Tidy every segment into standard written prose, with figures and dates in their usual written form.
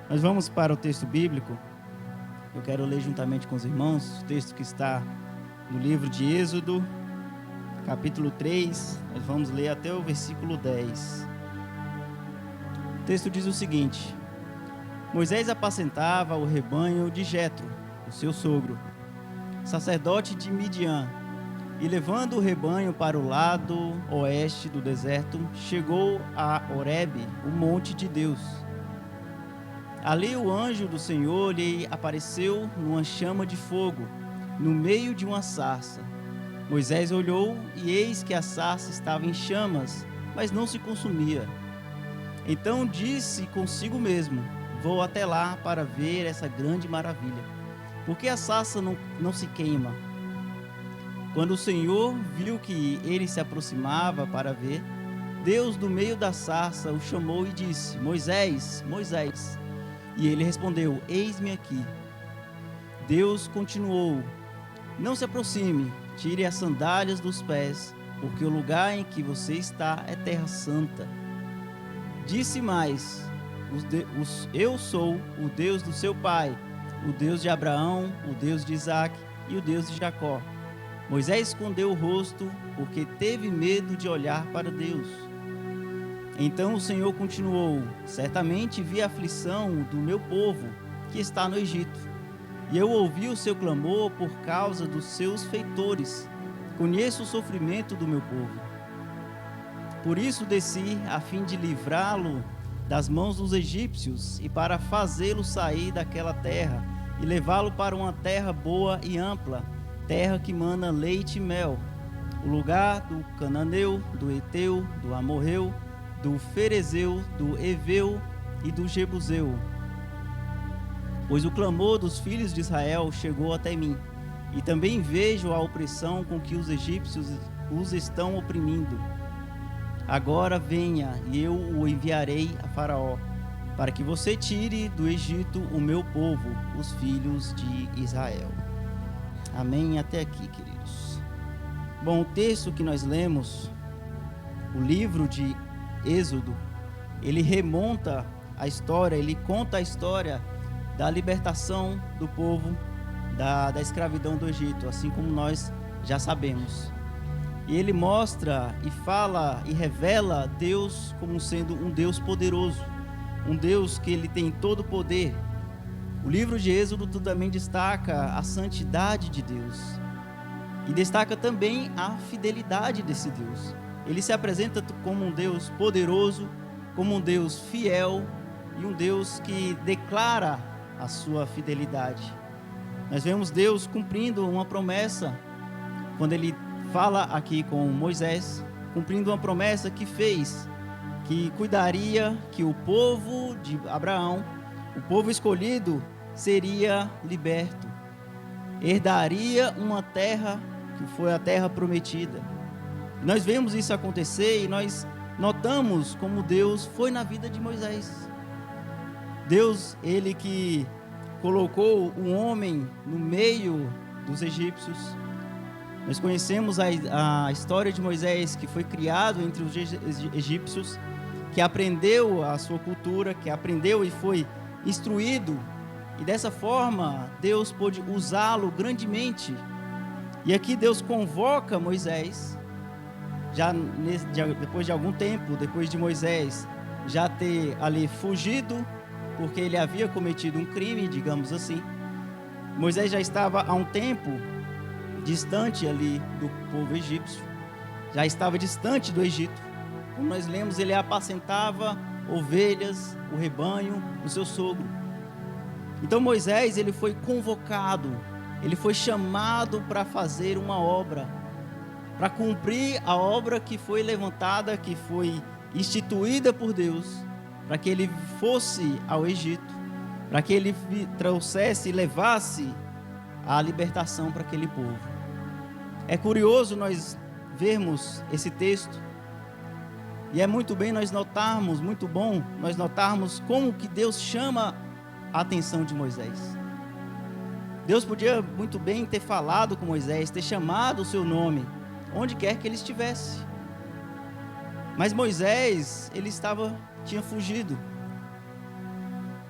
Nós vamos para o texto bíblico. Eu quero ler juntamente com os irmãos o texto que está no livro de Êxodo, capítulo 3. Nós vamos ler até o versículo 10. O texto diz o seguinte: Moisés apacentava o rebanho de Jetro, o seu sogro, sacerdote de Midian, e levando o rebanho para o lado oeste do deserto, chegou a Horebe, o monte de Deus. Ali o anjo do Senhor lhe apareceu numa chama de fogo, no meio de uma sarça. Moisés olhou e eis que a sarça estava em chamas, mas não se consumia. Então disse consigo mesmo: vou até lá para ver essa grande maravilha. Por que a sarça não se queima? Quando o Senhor viu que ele se aproximava para ver, Deus do meio da sarça o chamou e disse: Moisés, Moisés. E ele respondeu: eis-me aqui. Deus continuou: não se aproxime, tire as sandálias dos pés, porque o lugar em que você está é terra santa. Disse mais: eu sou o Deus do seu pai, o Deus de Abraão, o Deus de Isaque e o Deus de Jacó. Moisés escondeu o rosto, porque teve medo de olhar para Deus. Então o Senhor continuou: certamente vi a aflição do meu povo, que está no Egito, e eu ouvi o seu clamor por causa dos seus feitores. Conheço o sofrimento do meu povo. Por isso desci, a fim de livrá-lo das mãos dos egípcios, e para fazê-lo sair daquela terra, e levá-lo para uma terra boa e ampla, terra que mana leite e mel, o lugar do cananeu, do eteu, do amorreu, do ferezeu, do eveu e do jebuseu. Pois o clamor dos filhos de Israel chegou até mim, e também vejo a opressão com que os egípcios os estão oprimindo. Agora venha, e eu o enviarei a Faraó, para que você tire do Egito o meu povo, os filhos de Israel. Amém? Até aqui, queridos. Bom, o texto que nós lemos, o livro de Êxodo, ele remonta a história, ele conta a história da libertação do povo da escravidão do Egito, assim como nós já sabemos. E ele mostra e fala e revela Deus como sendo um Deus poderoso, um Deus que ele tem todo o poder. O livro de Êxodo também destaca a santidade de Deus e destaca também a fidelidade desse Deus. Ele se apresenta como um Deus poderoso, como um Deus fiel e um Deus que declara a sua fidelidade. Nós vemos Deus cumprindo uma promessa quando ele fala aqui com Moisés, cumprindo uma promessa que fez, que cuidaria que o povo de Abraão, o povo escolhido, seria liberto, herdaria uma terra que foi a terra prometida. Nós vemos isso acontecer e nós notamos como Deus foi na vida de Moisés. Deus, ele que colocou o homem no meio dos egípcios. Nós conhecemos a história de Moisés, que foi criado entre os egípcios, que aprendeu a sua cultura, que aprendeu e foi instruído. E dessa forma, Deus pôde usá-lo grandemente. E aqui Deus convoca Moisés, depois de algum tempo, depois de Moisés já ter ali fugido, porque ele havia cometido um crime, digamos assim. Moisés já estava há um tempo distante ali do povo egípcio, já estava distante do Egito. Como nós lemos, ele apacentava ovelhas, o rebanho do seu sogro. Então Moisés, ele foi convocado, ele foi chamado para fazer uma obra, para cumprir a obra que foi levantada, que foi instituída por Deus, para que ele fosse ao Egito, para que ele trouxesse e levasse a libertação para aquele povo. É curioso nós vermos esse texto, e é muito bom nós notarmos como que Deus chama a atenção de Moisés. Deus podia muito bem ter falado com Moisés, ter chamado o seu nome, onde quer que ele estivesse. Mas Moisés, ele tinha fugido.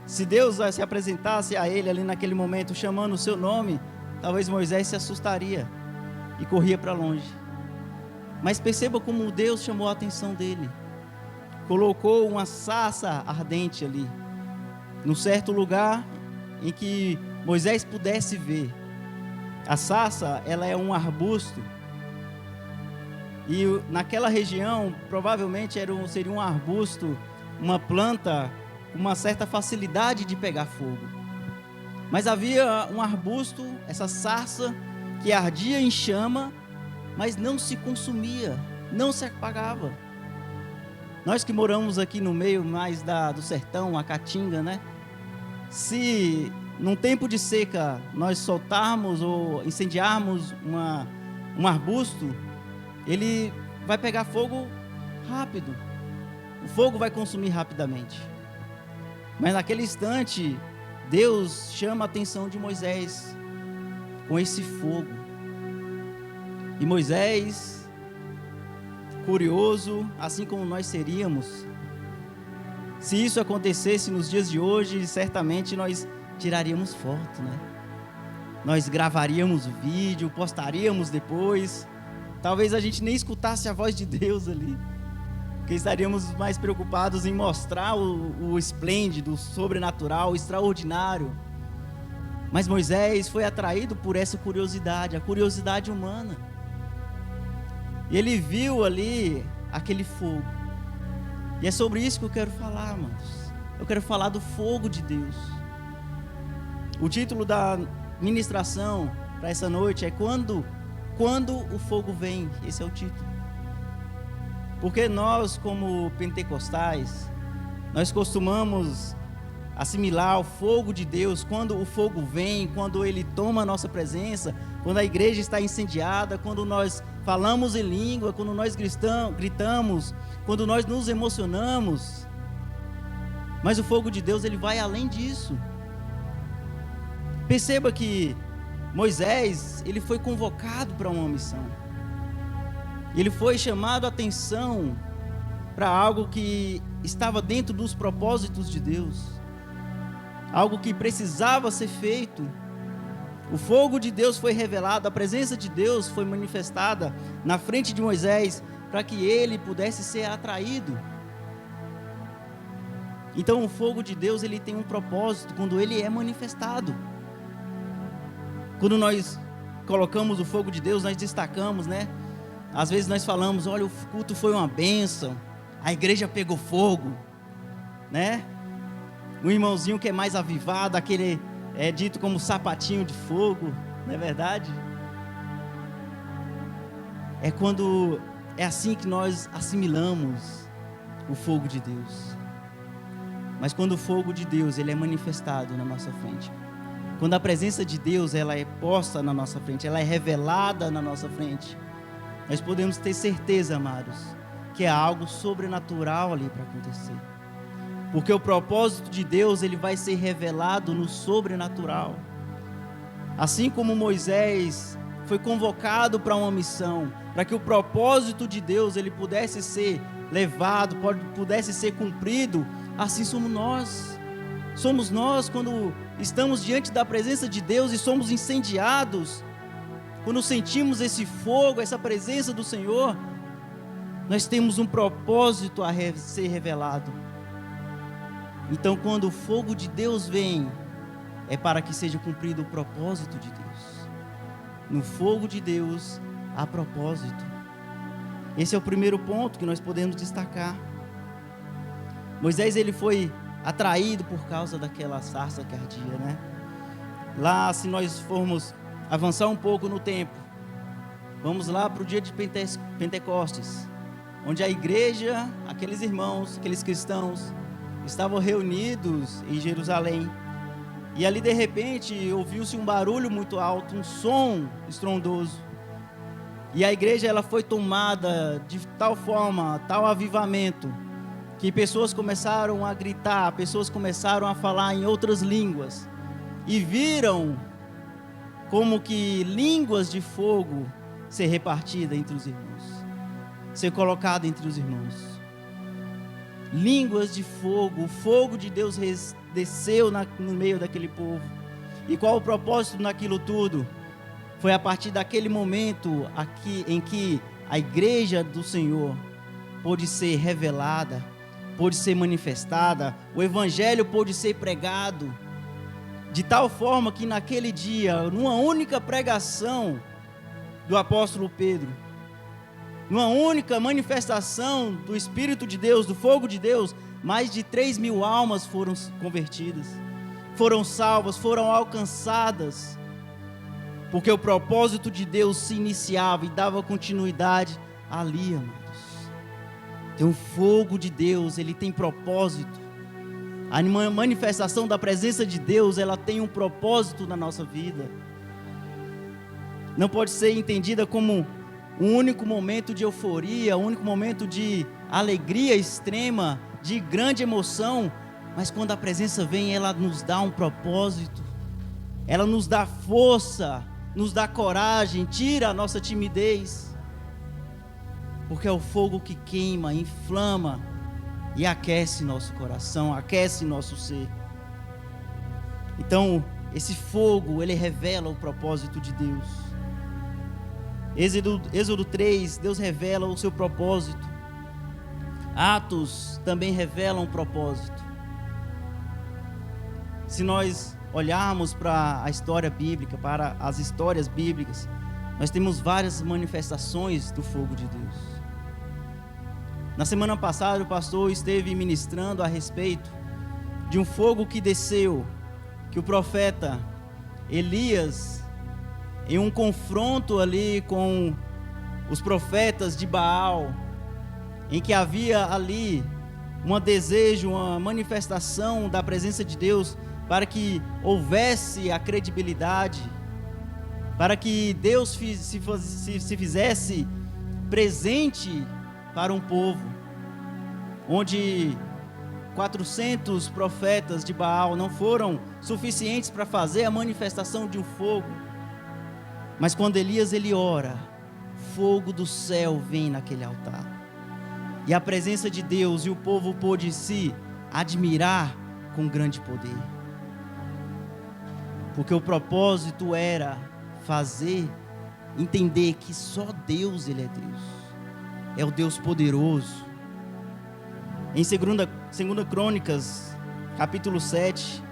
Se Deus se apresentasse a ele ali naquele momento, chamando o seu nome, talvez Moisés se assustaria e corria para longe. Mas perceba como Deus chamou a atenção dele. Colocou uma sarça ardente ali, num certo lugar em que Moisés pudesse ver. A sarça, ela é um arbusto. E naquela região, provavelmente seria um arbusto, uma planta com uma certa facilidade de pegar fogo. Mas havia um arbusto, essa sarça, que ardia em chama, mas não se consumia, não se apagava. Nós que moramos aqui no meio mais do sertão, a caatinga, né? Se num tempo de seca nós soltarmos ou incendiarmos um arbusto, ele vai pegar fogo rápido. O fogo vai consumir rapidamente. Mas naquele instante, Deus chama a atenção de Moisés com esse fogo. E Moisés, curioso, assim como nós seríamos, se isso acontecesse nos dias de hoje, certamente nós tiraríamos foto, né? Nós gravaríamos o vídeo, postaríamos depois. Talvez a gente nem escutasse a voz de Deus ali, porque estaríamos mais preocupados em mostrar o esplêndido, o sobrenatural, o extraordinário. Mas Moisés foi atraído por essa curiosidade, a curiosidade humana. E ele viu ali aquele fogo. E é sobre isso que eu quero falar, amados. Eu quero falar do fogo de Deus. O título da ministração para essa noite é Quando o fogo vem. Esse é o título. Porque nós, como pentecostais, nós costumamos assimilar o fogo de Deus quando o fogo vem, quando ele toma a nossa presença, quando a igreja está incendiada, quando nós falamos em língua, quando nós gritamos, quando nós nos emocionamos. Mas o fogo de Deus, ele vai além disso. Perceba que Moisés, ele foi convocado para uma missão. Ele foi chamado a atenção para algo que estava dentro dos propósitos de Deus. Algo que precisava ser feito. O fogo de Deus foi revelado, a presença de Deus foi manifestada na frente de Moisés para que ele pudesse ser atraído. Então o fogo de Deus, ele tem um propósito quando ele é manifestado. Quando nós colocamos o fogo de Deus, nós destacamos, né? Às vezes nós falamos, olha, o culto foi uma bênção, a igreja pegou fogo, né? O irmãozinho que é mais avivado, aquele é dito como sapatinho de fogo, não é verdade? É assim que nós assimilamos o fogo de Deus. Mas quando o fogo de Deus, ele é manifestado na nossa frente, quando a presença de Deus, ela é posta na nossa frente, ela é revelada na nossa frente, nós podemos ter certeza, amados, que é algo sobrenatural ali para acontecer. Porque o propósito de Deus, ele vai ser revelado no sobrenatural. Assim como Moisés foi convocado para uma missão, para que o propósito de Deus, ele pudesse ser levado, pudesse ser cumprido, assim somos nós. Somos nós quando estamos diante da presença de Deus e somos incendiados. Quando sentimos esse fogo, essa presença do Senhor, nós temos um propósito a ser revelado. Então, quando o fogo de Deus vem, é para que seja cumprido o propósito de Deus. No fogo de Deus, há propósito. Esse é o primeiro ponto que nós podemos destacar. Moisés, ele foi atraído por causa daquela sarça que ardia, né? Lá, se nós formos avançar um pouco no tempo, vamos lá para o dia de Pentecostes, onde a igreja, aqueles irmãos, aqueles cristãos, estavam reunidos em Jerusalém, e ali de repente ouviu-se um barulho muito alto, um som estrondoso, e a igreja ela foi tomada de tal forma, tal avivamento, que pessoas começaram a gritar, pessoas começaram a falar em outras línguas, e viram como que línguas de fogo ser repartida entre os irmãos, ser colocada entre os irmãos. Línguas de fogo, o fogo de Deus desceu no meio daquele povo. E qual o propósito naquilo tudo? Foi a partir daquele momento aqui em que a igreja do Senhor pôde ser revelada, pôde ser manifestada, o evangelho pôde ser pregado, de tal forma que naquele dia, numa única pregação do apóstolo Pedro, numa única manifestação do Espírito de Deus, do fogo de Deus, mais de 3.000 almas foram convertidas, foram salvas, foram alcançadas, porque o propósito de Deus se iniciava e dava continuidade ali, amados. Então o fogo de Deus, ele tem propósito. A manifestação da presença de Deus, ela tem um propósito na nossa vida. Não pode ser entendida como um único momento de euforia, um único momento de alegria extrema, de grande emoção, mas quando a presença vem, ela nos dá um propósito, ela nos dá força, nos dá coragem, tira a nossa timidez, porque é o fogo que queima, inflama e aquece nosso coração, aquece nosso ser. Então, esse fogo, ele revela o propósito de Deus. Êxodo 3, Deus revela o seu propósito. Atos também revelam um propósito. Se nós olharmos para a história bíblica, para as histórias bíblicas, nós temos várias manifestações do fogo de Deus. Na semana passada, o pastor esteve ministrando a respeito de um fogo que desceu, que o profeta Elias, em um confronto ali com os profetas de Baal, em que havia ali um desejo, uma manifestação da presença de Deus, para que houvesse a credibilidade, para que Deus se fizesse presente para um povo, onde 400 profetas de Baal não foram suficientes para fazer a manifestação de um fogo. Mas quando Elias ele ora, fogo do céu vem naquele altar. E a presença de Deus e o povo pôde se admirar com grande poder. Porque o propósito era entender que só Deus ele é Deus. É o Deus poderoso. Em 2 Crônicas, capítulo 7,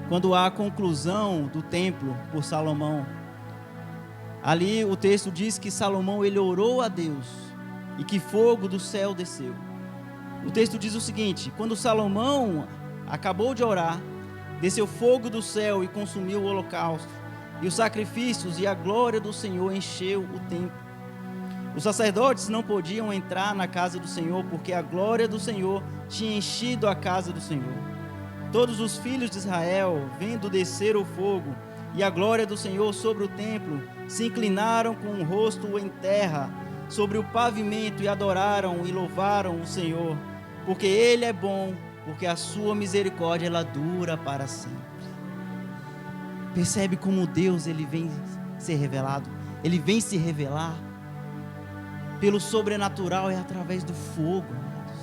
quando há a conclusão do templo por Salomão, ali o texto diz que Salomão ele orou a Deus e que fogo do céu desceu. O texto diz o seguinte: quando Salomão acabou de orar, desceu fogo do céu e consumiu o holocausto e os sacrifícios, e a glória do Senhor encheu o templo. Os sacerdotes não podiam entrar na casa do Senhor, porque a glória do Senhor tinha enchido a casa do Senhor. Todos os filhos de Israel, vendo descer o fogo e a glória do Senhor sobre o templo, se inclinaram com o rosto em terra sobre o pavimento e adoraram e louvaram o Senhor, porque Ele é bom, porque a sua misericórdia ela dura para sempre. Percebe como Deus ele vem ser revelado? Ele vem se revelar pelo sobrenatural e através do fogo, amados.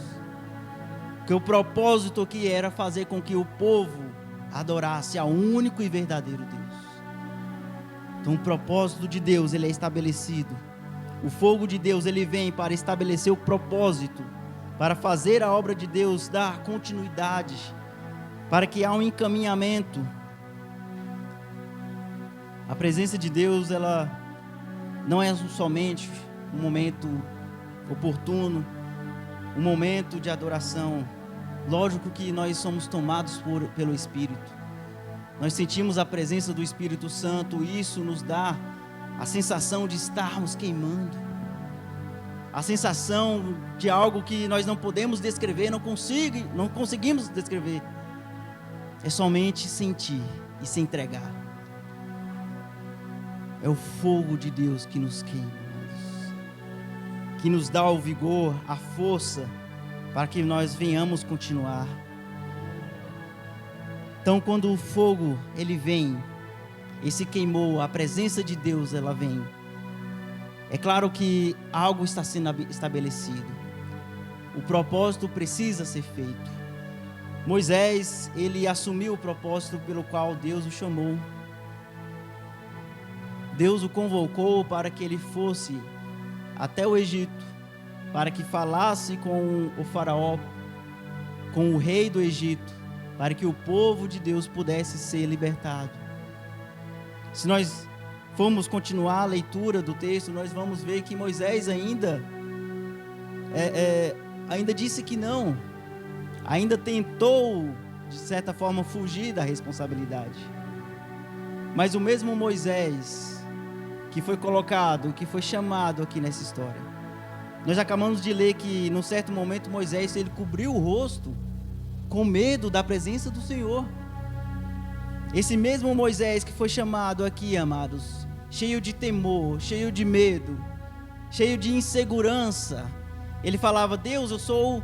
Porque o propósito aqui era fazer com que o povo adorasse ao único e verdadeiro Deus. Então o propósito de Deus ele é estabelecido. O fogo de Deus ele vem para estabelecer o propósito, para fazer a obra de Deus dar continuidade, para que há um encaminhamento. A presença de Deus ela não é somente um momento oportuno, um momento de adoração. Lógico que nós somos tomados pelo Espírito. Nós sentimos a presença do Espírito Santo e isso nos dá a sensação de estarmos queimando. A sensação de algo que nós não podemos descrever, não conseguimos descrever. É somente sentir e se entregar. É o fogo de Deus que nos queima, que nos dá o vigor, a força, para que nós venhamos continuar. Então, quando o fogo ele vem, esse queimou, a presença de Deus ela vem. É claro que algo está sendo estabelecido. O propósito precisa ser feito. Moisés, ele assumiu o propósito pelo qual Deus o chamou. Deus o convocou para que ele fosse até o Egito, para que falasse com o faraó, com o rei do Egito, para que o povo de Deus pudesse ser libertado. Se nós formos continuar a leitura do texto, nós vamos ver que Moisés ainda disse que não, ainda tentou, de certa forma, fugir da responsabilidade. Mas o mesmo Moisés que foi colocado, que foi chamado aqui nessa história, nós acabamos de ler que, num certo momento, Moisés, ele cobriu o rosto com medo da presença do Senhor. Esse mesmo Moisés que foi chamado aqui, amados, cheio de temor, cheio de medo, cheio de insegurança, ele falava: Deus, eu sou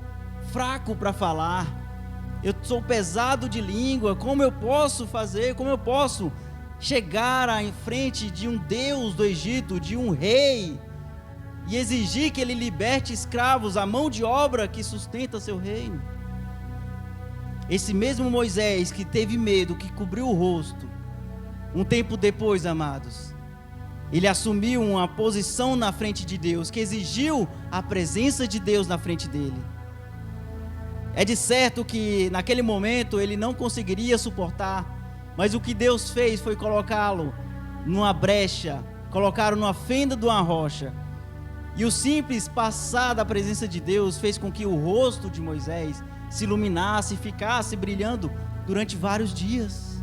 fraco para falar, eu sou pesado de língua, como eu posso fazer, como eu posso chegar em frente de um Deus do Egito, de um rei, e exigir que ele liberte escravos, a mão de obra que sustenta seu reino? Esse mesmo Moisés que teve medo, que cobriu o rosto, um tempo depois, amados, ele assumiu uma posição na frente de Deus, que exigiu a presença de Deus na frente dele. É de certo que naquele momento ele não conseguiria suportar, mas o que Deus fez foi colocá-lo numa brecha, colocá-lo numa fenda de uma rocha. E o simples passar da presença de Deus fez com que o rosto de Moisés se iluminasse e ficasse brilhando durante vários dias.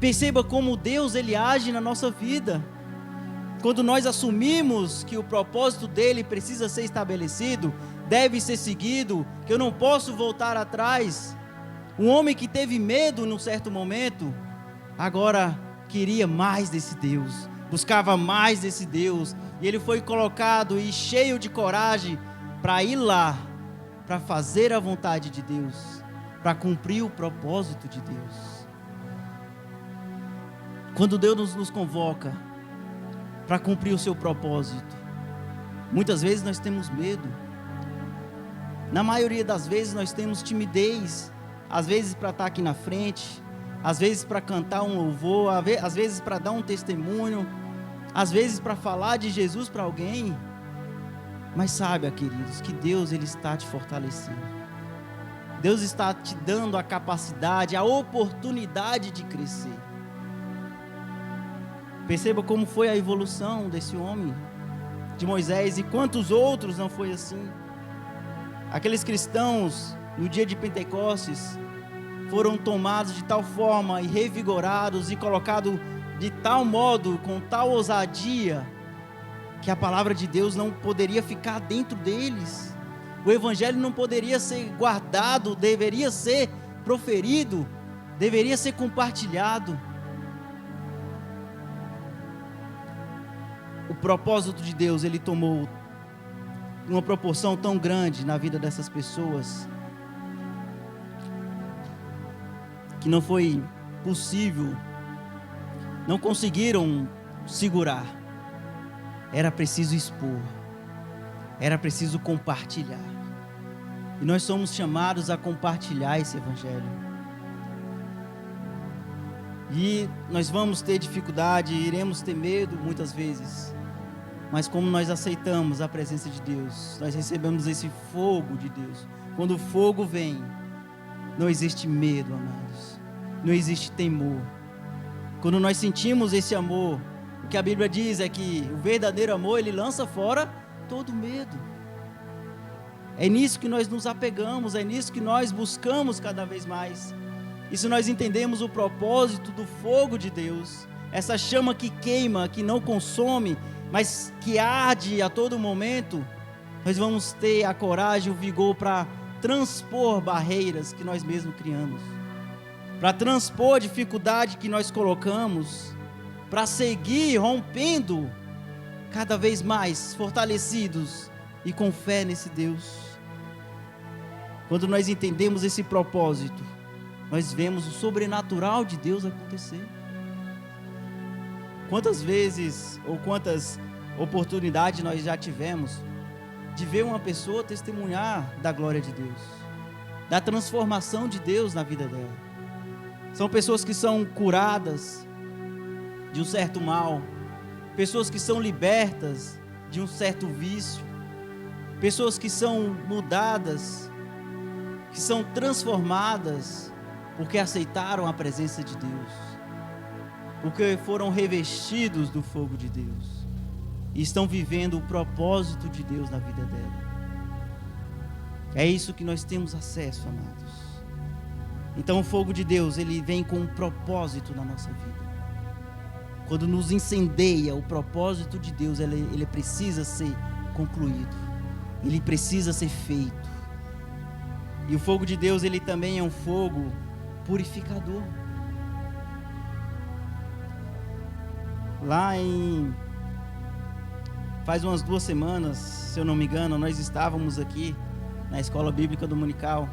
Perceba como Deus, ele age na nossa vida. Quando nós assumimos que o propósito dele precisa ser estabelecido, deve ser seguido, que eu não posso voltar atrás. Um homem que teve medo num certo momento, agora queria mais desse Deus, buscava mais desse Deus, e ele foi colocado e cheio de coragem para ir lá, para fazer a vontade de Deus, para cumprir o propósito de Deus. Quando Deus nos convoca para cumprir o seu propósito, muitas vezes nós temos medo, na maioria das vezes nós temos timidez, às vezes para estar aqui na frente, às vezes para cantar um louvor, às vezes para dar um testemunho, às vezes para falar de Jesus para alguém. Mas saiba, queridos, que Deus, ele está te fortalecendo. Deus está te dando a capacidade, a oportunidade de crescer. Perceba como foi a evolução desse homem, de Moisés, e quantos outros não foi assim. Aqueles cristãos, no dia de Pentecostes, foram tomados de tal forma e revigorados e colocados de tal modo, com tal ousadia, que a palavra de Deus não poderia ficar dentro deles. O evangelho não poderia ser guardado, deveria ser proferido, deveria ser compartilhado. O propósito de Deus, ele tomou uma proporção tão grande na vida dessas pessoas, que não foi possível, não conseguiram segurar. Era preciso expor, era preciso compartilhar. E nós somos chamados a compartilhar esse evangelho. E nós vamos ter dificuldade, iremos ter medo muitas vezes, mas como nós aceitamos a presença de Deus, nós recebemos esse fogo de Deus. Quando o fogo vem, não existe medo, amados, não existe temor. Quando nós sentimos esse amor, o que a Bíblia diz é que o verdadeiro amor, ele lança fora todo medo. É nisso que nós nos apegamos, é nisso que nós buscamos cada vez mais. E se nós entendemos o propósito do fogo de Deus, essa chama que queima, que não consome, mas que arde a todo momento, nós vamos ter a coragem, o vigor para transpor barreiras que nós mesmos criamos, para transpor a dificuldade que nós colocamos, para seguir rompendo cada vez mais fortalecidos e com fé nesse Deus. Quando nós entendemos esse propósito, nós vemos o sobrenatural de Deus acontecer. Quantas vezes ou quantas oportunidades nós já tivemos de ver uma pessoa testemunhar da glória de Deus, da transformação de Deus na vida dela. São pessoas que são curadas de um certo mal, pessoas que são libertas de um certo vício, pessoas que são mudadas, que são transformadas porque aceitaram a presença de Deus, porque foram revestidos do fogo de Deus e estão vivendo o propósito de Deus na vida dela. É isso que nós temos acesso, amados. Então o fogo de Deus, ele vem com um propósito na nossa vida. Quando nos incendeia, o propósito de Deus, ele precisa ser concluído, ele precisa ser feito. E o fogo de Deus, ele também é um fogo purificador. Faz umas 2 semanas, se eu não me engano, nós estávamos aqui na Escola Bíblica Dominical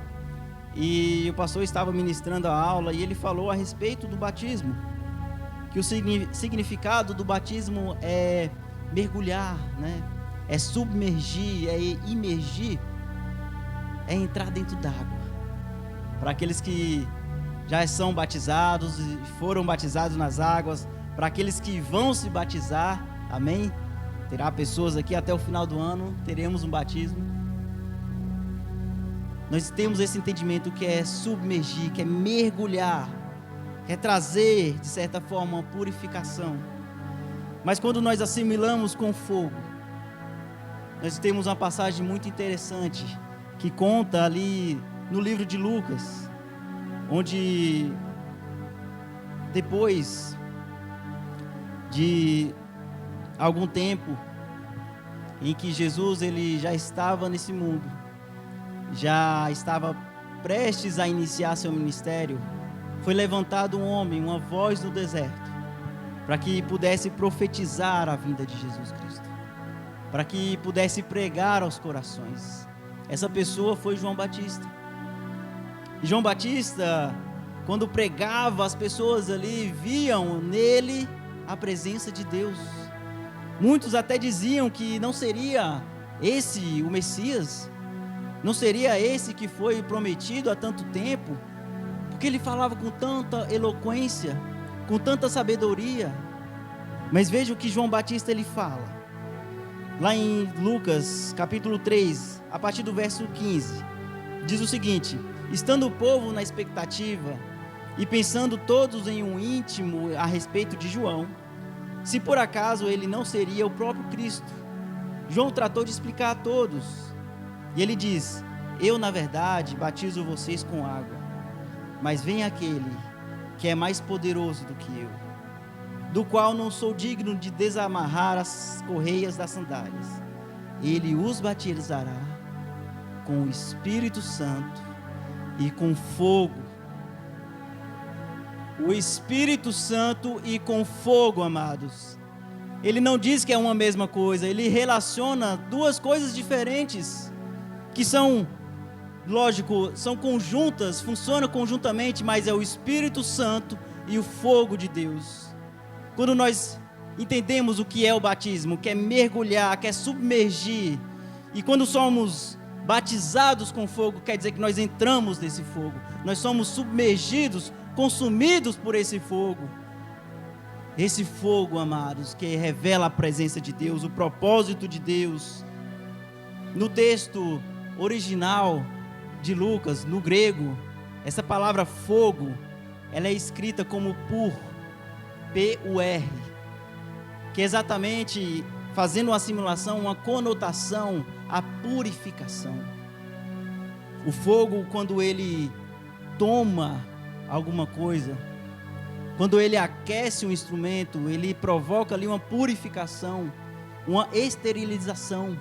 e o pastor estava ministrando a aula e ele falou a respeito do batismo, que o significado do batismo é mergulhar, né? É submergir, é imergir, é entrar dentro d'água. Para aqueles que já são batizados e foram batizados nas águas, para aqueles que vão se batizar, amém? Terá pessoas aqui até o final do ano, teremos um batismo. Nós temos esse entendimento que é submergir, que é mergulhar, que é trazer, de certa forma, uma purificação. Mas quando nós assimilamos com fogo, nós temos uma passagem muito interessante, que conta ali no livro de Lucas, onde depois de algum tempo em que Jesus ele já estava nesse mundo, já estava prestes a iniciar seu ministério, foi levantado um homem, uma voz no deserto, para que pudesse profetizar a vinda de Jesus Cristo, para que pudesse pregar aos corações. Essa pessoa foi João Batista. E João Batista, quando pregava, as pessoas ali viam nele a presença de Deus. Muitos até diziam que não seria esse o Messias, não seria esse que foi prometido há tanto tempo, porque ele falava com tanta eloquência, com tanta sabedoria. Mas veja o que João Batista ele fala, lá em Lucas capítulo 3, a partir do verso 15, diz o seguinte: estando o povo na expectativa e pensando todos em um íntimo a respeito de João, se por acaso ele não seria o próprio Cristo, João tratou de explicar a todos. E ele diz: eu na verdade batizo vocês com água, mas vem aquele que é mais poderoso do que eu, do qual não sou digno de desamarrar as correias das sandálias. Ele os batizará com o Espírito Santo e com fogo. O Espírito Santo e com fogo, amados. Ele não diz que é uma mesma coisa, ele relaciona duas coisas diferentes, que são, lógico, são conjuntas, funcionam conjuntamente, mas é o Espírito Santo e o fogo de Deus. Quando nós entendemos o que é o batismo, que é mergulhar, que é submergir, e quando somos batizados com fogo, quer dizer que nós entramos nesse fogo, nós somos submergidos, consumidos por esse fogo. Esse fogo, amados, que revela a presença de Deus, o propósito de Deus. No texto original de Lucas, no grego, essa palavra fogo, ela é escrita como pur, P-U-R, que é exatamente fazendo uma simulação, uma conotação à purificação. O fogo, quando ele toma alguma coisa, quando ele aquece um instrumento, ele provoca ali uma purificação, uma esterilização.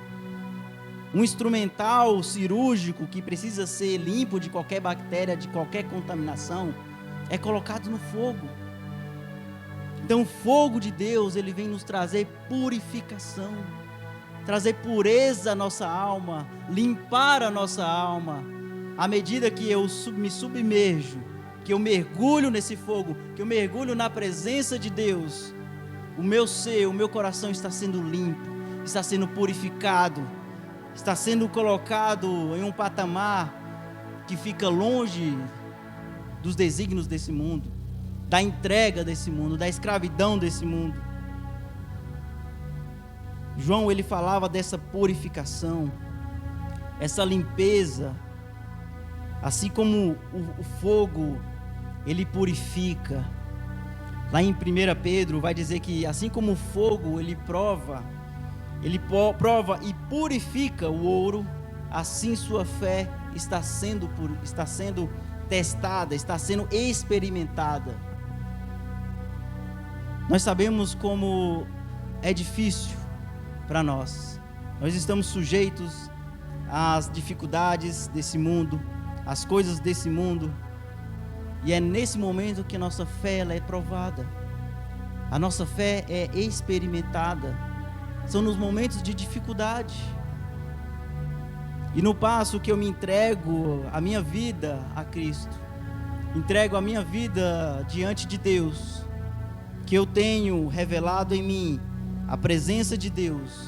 Um instrumental cirúrgico que precisa ser limpo de qualquer bactéria, de qualquer contaminação, é colocado no fogo. Então o fogo de Deus, ele vem nos trazer purificação, trazer pureza à nossa alma, limpar a nossa alma. À medida que eu me submerjo, que eu mergulho nesse fogo, que eu mergulho na presença de Deus, o meu ser, o meu coração está sendo limpo, está sendo purificado, está sendo colocado em um patamar que fica longe dos desígnios desse mundo, da entrega desse mundo, da escravidão desse mundo. João, ele falava dessa purificação, essa limpeza, assim como o fogo, ele purifica. Lá em 1 Pedro vai dizer que assim como o fogo, ele prova e purifica o ouro, assim sua fé está sendo testada, está sendo experimentada. Nós sabemos como é difícil para nós. Nós estamos sujeitos às dificuldades desse mundo, às coisas desse mundo, e é nesse momento que a nossa fé ela é provada, a nossa fé é experimentada. São nos momentos de dificuldade. E no passo que eu me entrego a minha vida a Cristo, entrego a minha vida diante de Deus, que eu tenho revelado em mim a presença de Deus,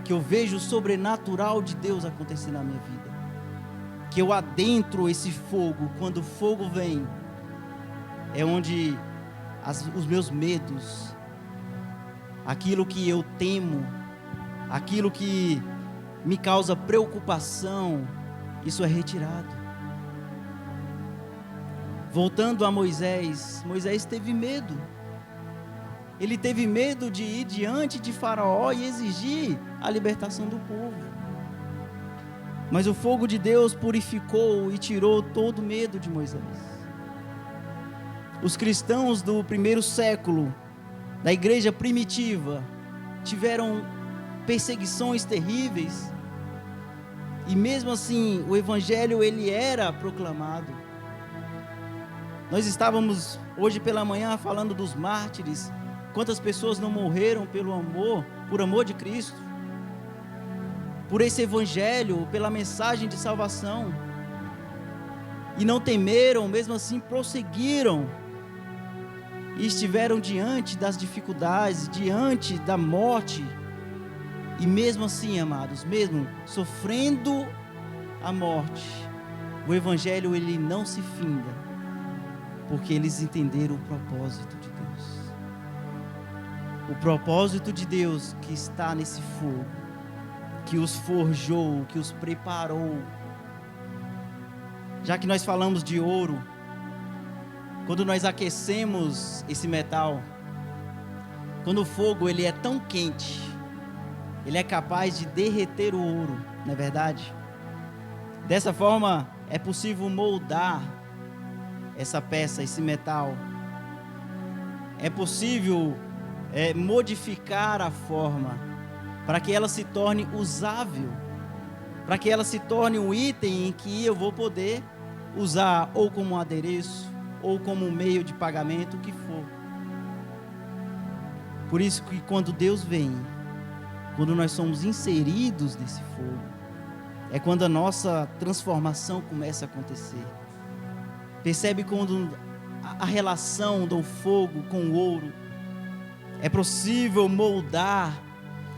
que eu vejo o sobrenatural de Deus acontecer na minha vida, que eu adentro esse fogo. Quando o fogo vem, é onde os meus medos, aquilo que eu temo, aquilo que me causa preocupação, isso é retirado. Voltando a Moisés, Moisés teve medo. Ele teve medo de ir diante de Faraó e exigir a libertação do povo. Mas o fogo de Deus purificou e tirou todo o medo de Moisés. Os cristãos do primeiro século, da igreja primitiva, tiveram perseguições terríveis, e mesmo assim o evangelho ele era proclamado. Nós estávamos hoje pela manhã falando dos mártires, quantas pessoas não morreram por amor de Cristo, por esse evangelho, pela mensagem de salvação, e não temeram, mesmo assim prosseguiram, e estiveram diante das dificuldades, diante da morte, e mesmo assim, amados, mesmo sofrendo a morte, o evangelho ele não se finda, porque eles entenderam o propósito de Deus. O propósito de Deus que está nesse fogo, que os forjou, que os preparou. Já que nós falamos de ouro, quando nós aquecemos esse metal, quando o fogo ele é tão quente, ele é capaz de derreter o ouro, não é verdade? Dessa forma é possível moldar essa peça, esse metal. É possível modificar a forma para que ela se torne usável, para que ela se torne um item em que eu vou poder usar ou como adereço, ou como meio de pagamento, o que for. Por isso que quando Deus vem, quando nós somos inseridos nesse fogo, é quando a nossa transformação começa a acontecer. Percebe quando a relação do fogo com o ouro, é possível moldar,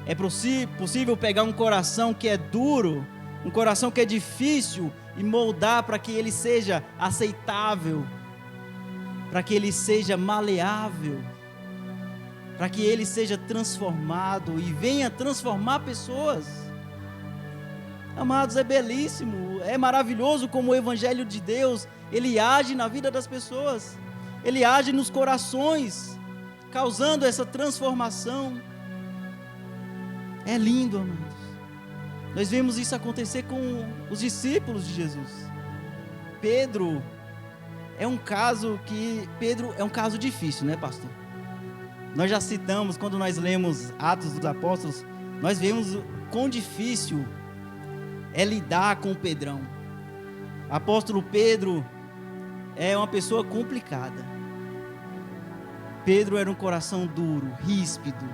é possível pegar um coração que é duro, um coração que é difícil, e moldar para que ele seja aceitável, para que ele seja maleável, para que ele seja transformado e venha transformar pessoas. Amados, é belíssimo, é maravilhoso como o evangelho de Deus, ele age na vida das pessoas, ele age nos corações, causando essa transformação. É lindo, amados. Nós vemos isso acontecer com os discípulos de Jesus. Pedro é um caso difícil, né, pastor? Nós já citamos, quando nós lemos Atos dos Apóstolos, nós vemos quão difícil é lidar com o Pedrão. Apóstolo Pedro é uma pessoa complicada. Pedro era um coração duro, ríspido.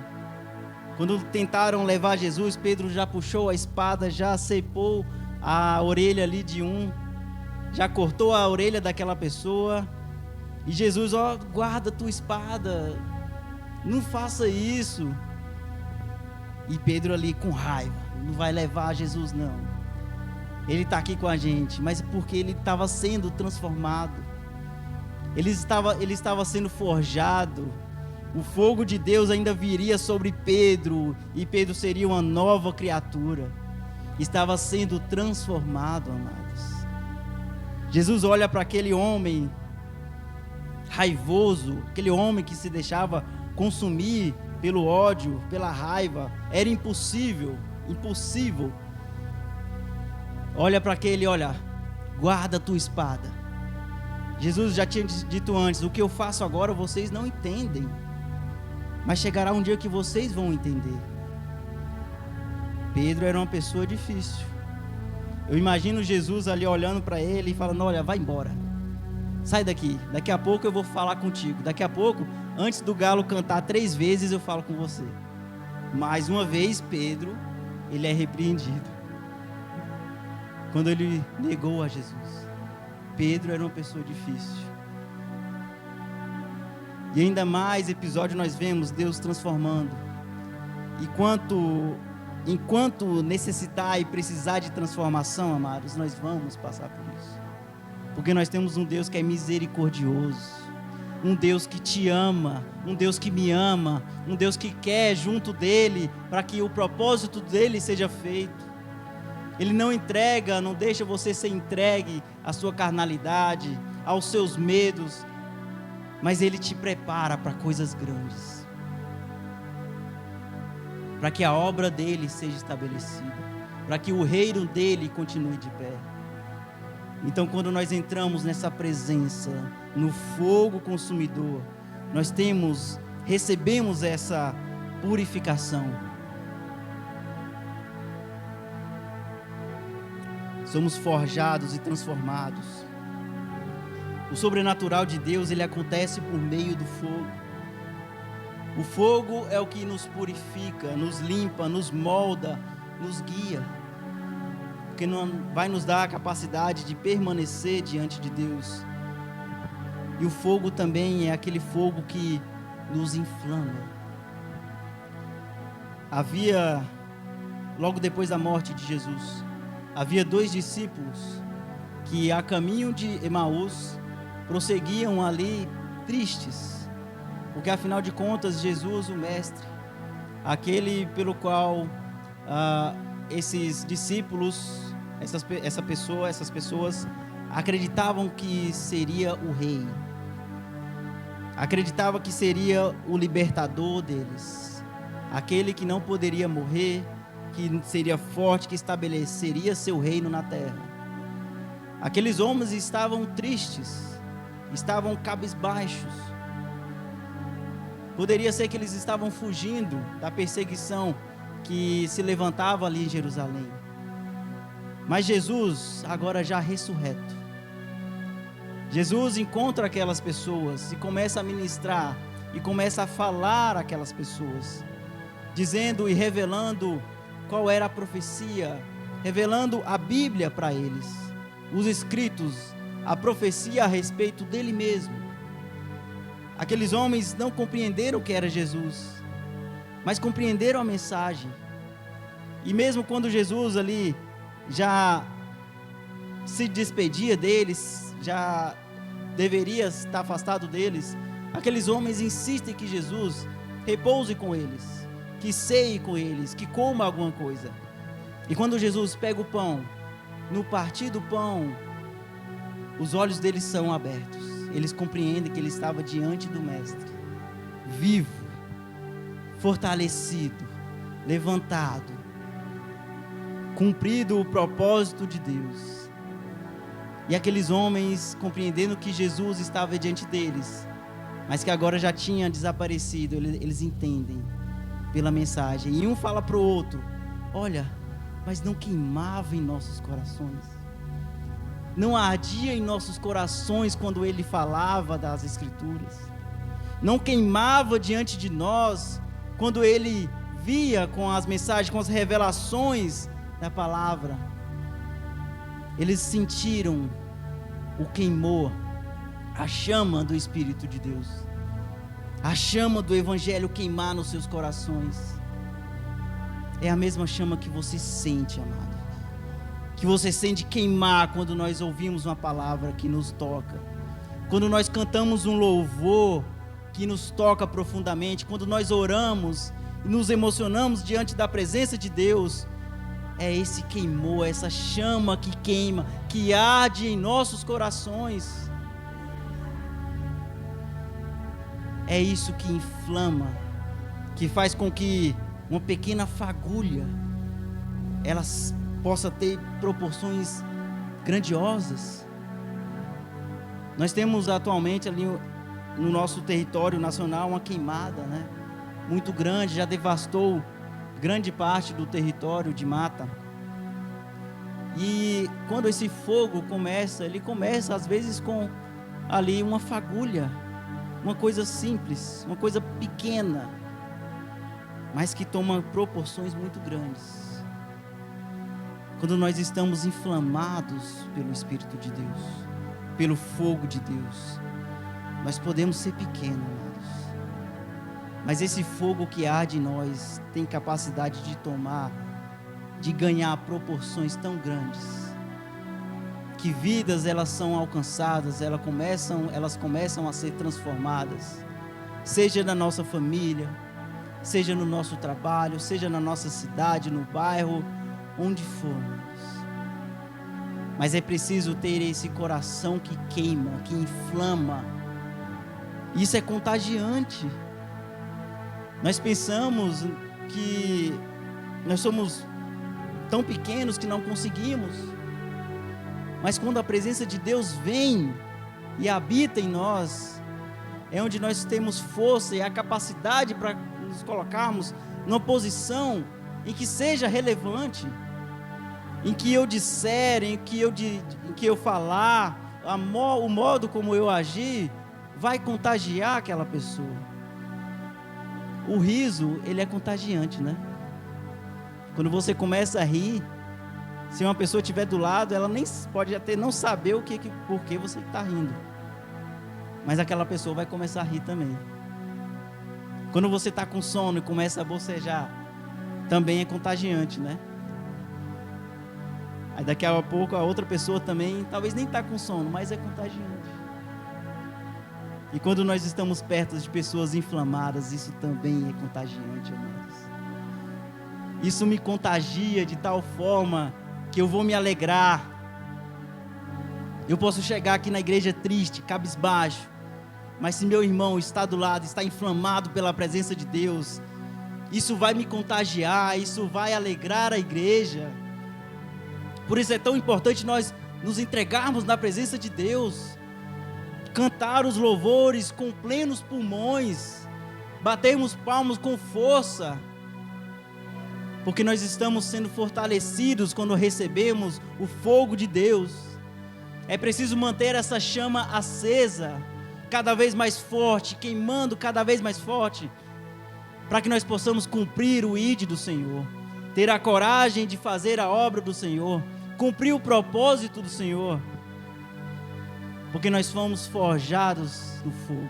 Quando tentaram levar Jesus, Pedro já puxou a espada, já ceipou a orelha ali de um, já cortou a orelha daquela pessoa. E Jesus, guarda a tua espada, não faça isso. E Pedro ali com raiva, não vai levar Jesus não. Ele está aqui com a gente, mas porque ele estava sendo transformado. Ele estava sendo forjado. O fogo de Deus ainda viria sobre Pedro, e Pedro seria uma nova criatura. Estava sendo transformado, amados. Jesus olha para aquele homem raivoso, aquele homem que se deixava consumir pelo ódio, pela raiva. Era impossível. Olha para aquele, olha, guarda a tua espada. Jesus já tinha dito antes: o que eu faço agora vocês não entendem, mas chegará um dia que vocês vão entender. Pedro era uma pessoa difícil. Eu imagino Jesus ali olhando para ele e falando: olha, vai embora, sai daqui, daqui a pouco eu vou falar contigo, daqui a pouco, antes do galo cantar 3 vezes, eu falo com você. Mais uma vez, Pedro, ele é repreendido. Quando ele negou a Jesus. Pedro era uma pessoa difícil. E ainda mais episódio nós vemos Deus transformando. Enquanto necessitar e precisar de transformação, amados, nós vamos passar por isso. Porque nós temos um Deus que é misericordioso, um Deus que te ama, um Deus que me ama, um Deus que quer junto dele, para que o propósito dele seja feito. Ele não entrega, não deixa você ser entregue à sua carnalidade, aos seus medos, mas Ele te prepara para coisas grandes, para que a obra dEle seja estabelecida, para que o reino dEle continue de pé. Então, quando nós entramos nessa presença, no fogo consumidor, nós recebemos essa purificação. Somos forjados e transformados. O sobrenatural de Deus, ele acontece por meio do fogo. O fogo é o que nos purifica, nos limpa, nos molda, nos guia, porque não vai nos dar a capacidade de permanecer diante de Deus. E o fogo também é aquele fogo que nos inflama. Logo depois da morte de Jesus, havia 2 discípulos que, a caminho de Emaús, prosseguiam ali tristes, porque afinal de contas Jesus, o Mestre, aquele pelo qual esses discípulos, essas pessoas acreditavam que seria o Rei, acreditavam que seria o libertador deles, aquele que não poderia morrer, que seria forte, que estabeleceria seu reino na terra. Aqueles homens estavam tristes, estavam cabisbaixos. Poderia ser que eles estavam fugindo da perseguição que se levantava ali em Jerusalém. Mas Jesus, agora já ressurreto, Jesus encontra aquelas pessoas e começa a ministrar, e começa a falar àquelas pessoas, dizendo e revelando qual era a profecia, revelando a Bíblia para eles, os escritos, a profecia a respeito dele mesmo. Aqueles homens não compreenderam o que era Jesus, mas compreenderam a mensagem. E mesmo quando Jesus ali já se despedia deles, já deveria estar afastado deles, aqueles homens insistem que Jesus repouse com eles, que ceie com eles, que coma alguma coisa. E quando Jesus pega o pão, no partir do pão, os olhos deles são abertos. Eles compreendem que ele estava diante do Mestre, vivo, fortalecido, levantado, cumprido o propósito de Deus. E aqueles homens, compreendendo que Jesus estava diante deles, mas que agora já tinha desaparecido, eles entendem pela mensagem. E um fala para o outro: olha, mas não queimava em nossos corações, não ardia em nossos corações quando ele falava das Escrituras, não queimava diante de nós quando ele via com as mensagens, com as revelações da palavra. Eles sentiram o queimor, a chama do Espírito de Deus, a chama do Evangelho queimar nos seus corações. É a mesma chama que você sente, amado. que você sente queimar quando nós ouvimos uma palavra que nos toca, quando nós cantamos um louvor que nos toca profundamente, quando nós oramos e nos emocionamos diante da presença de Deus. É esse queimor, essa chama que queima, que arde em nossos corações. É isso que inflama, que faz com que uma pequena fagulha ela possa ter proporções grandiosas. Nós temos atualmente ali no nosso território nacional uma queimada, né? Muito grande, já devastou grande parte do território de mata. E quando esse fogo começa, ele começa às vezes com ali uma fagulha, uma coisa simples, uma coisa pequena, mas que toma proporções muito grandes. Quando nós estamos inflamados pelo Espírito de Deus, pelo fogo de Deus, nós podemos ser pequenos, amados, mas esse fogo que arde em nós tem capacidade de ganhar proporções tão grandes, que vidas elas são alcançadas, elas começam a ser transformadas, seja na nossa família, seja no nosso trabalho, seja na nossa cidade, no bairro, onde formos. Mas é preciso ter esse coração que queima, que inflama. Isso é contagiante. Nós pensamos que nós somos tão pequenos que não conseguimos, mas quando a presença de Deus vem e habita em nós, é onde nós temos força e a capacidade para nos colocarmos numa posição em que seja relevante, em que eu disser, em que eu falar, o modo como eu agir, vai contagiar aquela pessoa. O riso, ele é contagiante, né? Quando você começa a rir, se uma pessoa estiver do lado, ela nem pode até não saber por que você está rindo, mas aquela pessoa vai começar a rir também. Quando você está com sono e começa a bocejar, também é contagiante, né? Aí daqui a pouco a outra pessoa também, talvez nem está com sono, mas é contagiante. E quando nós estamos perto de pessoas inflamadas, isso também é contagiante, amados. Isso me contagia de tal forma que eu vou me alegrar. Eu posso chegar aqui na igreja triste, cabisbaixo, mas se meu irmão está do lado, está inflamado pela presença de Deus, isso vai me contagiar, isso vai alegrar a igreja. Por isso é tão importante nós nos entregarmos na presença de Deus, cantar os louvores com plenos pulmões, batermos palmas com força, porque nós estamos sendo fortalecidos quando recebemos o fogo de Deus. É preciso manter essa chama acesa, cada vez mais forte, queimando cada vez mais forte, para que nós possamos cumprir o ID do Senhor, ter a coragem de fazer a obra do Senhor, cumprir o propósito do Senhor, porque nós fomos forjados no fogo,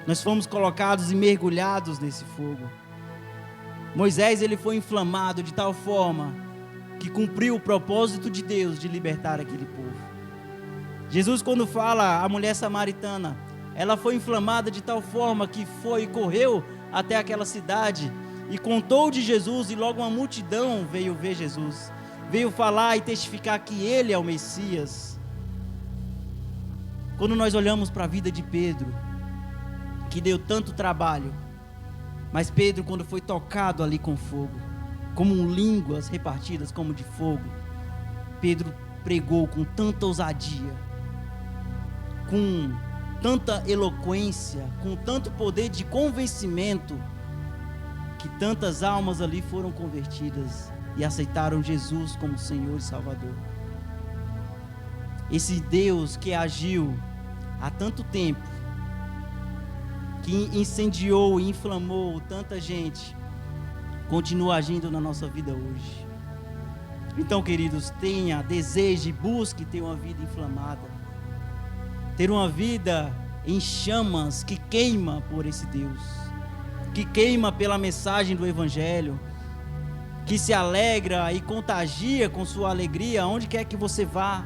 nós fomos colocados e mergulhados nesse fogo. Moisés, ele foi inflamado de tal forma que cumpriu o propósito de Deus de libertar aquele povo. Jesus, quando fala a mulher samaritana, ela foi inflamada de tal forma que correu até aquela cidade e contou de Jesus, e logo uma multidão veio ver Jesus, veio falar e testificar que ele é o Messias. Quando nós olhamos para a vida de Pedro, que deu tanto trabalho, mas Pedro, quando foi tocado ali com fogo, como línguas repartidas como de fogo, Pedro pregou com tanta ousadia, com tanta eloquência, com tanto poder de convencimento, que tantas almas ali foram convertidas e aceitaram Jesus como Senhor e Salvador. Esse Deus que agiu há tanto tempo, que incendiou e inflamou tanta gente, continua agindo na nossa vida hoje. Então, queridos, tenha, deseje, busque ter uma vida inflamada, ter uma vida em chamas, que queima por esse Deus, que queima pela mensagem do Evangelho, que se alegra e contagia com sua alegria, onde quer que você vá.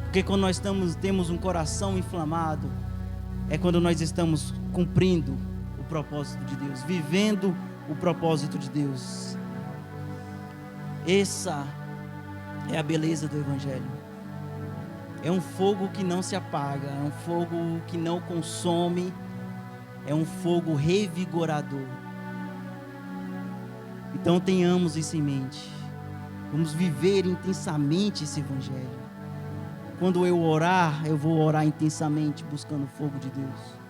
Porque quando nós temos um coração inflamado, é quando nós estamos cumprindo o propósito de Deus, vivendo o propósito de Deus. Essa é a beleza do Evangelho. É um fogo que não se apaga, é um fogo que não consome, é um fogo revigorador. Então tenhamos isso em mente. Vamos viver intensamente esse Evangelho. Quando eu orar, eu vou orar intensamente buscando o fogo de Deus.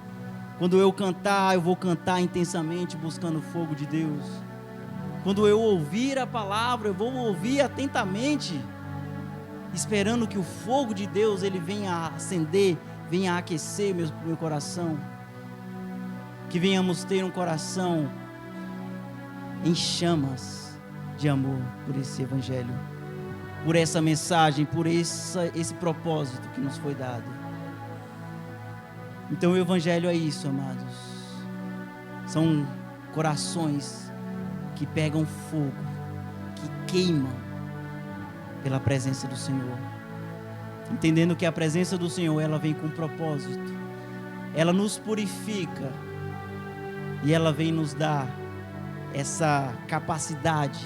Quando eu cantar, eu vou cantar intensamente buscando o fogo de Deus. Quando eu ouvir a palavra, eu vou ouvir atentamente, esperando que o fogo de Deus ele venha a acender, venha a aquecer meu coração. Que venhamos ter um coração em chamas de amor por esse Evangelho, por essa mensagem, por esse propósito que nos foi dado. Então o Evangelho é isso, amados. São corações que pegam fogo, que queimam pela presença do Senhor, entendendo que a presença do Senhor, ela vem com propósito, ela nos purifica e ela vem nos dar essa capacidade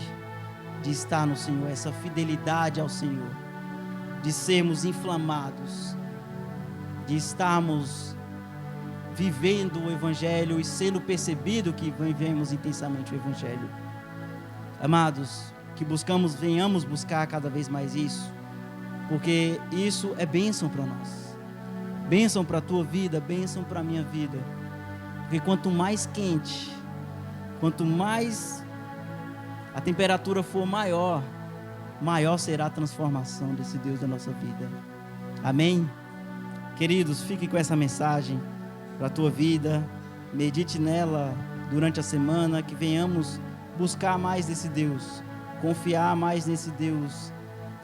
de estar no Senhor, essa fidelidade ao Senhor, de sermos inflamados, de estarmos vivendo o Evangelho e sendo percebido que vivemos intensamente o Evangelho. Amados, que venhamos buscar cada vez mais isso, porque isso é bênção para nós, bênção para a tua vida, bênção para a minha vida, porque quanto mais quente, quanto mais a temperatura for maior, maior será a transformação desse Deus da nossa vida. Amém? Queridos, fiquem com essa mensagem para a tua vida, medite nela durante a semana, que venhamos buscar mais desse Deus, confiar mais nesse Deus,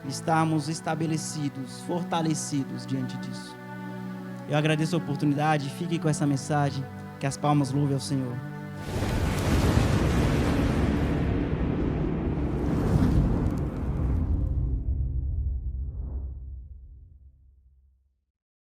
estarmos estabelecidos, fortalecidos diante disso. Eu agradeço a oportunidade, fiquem com essa mensagem, que as palmas louvem ao Senhor.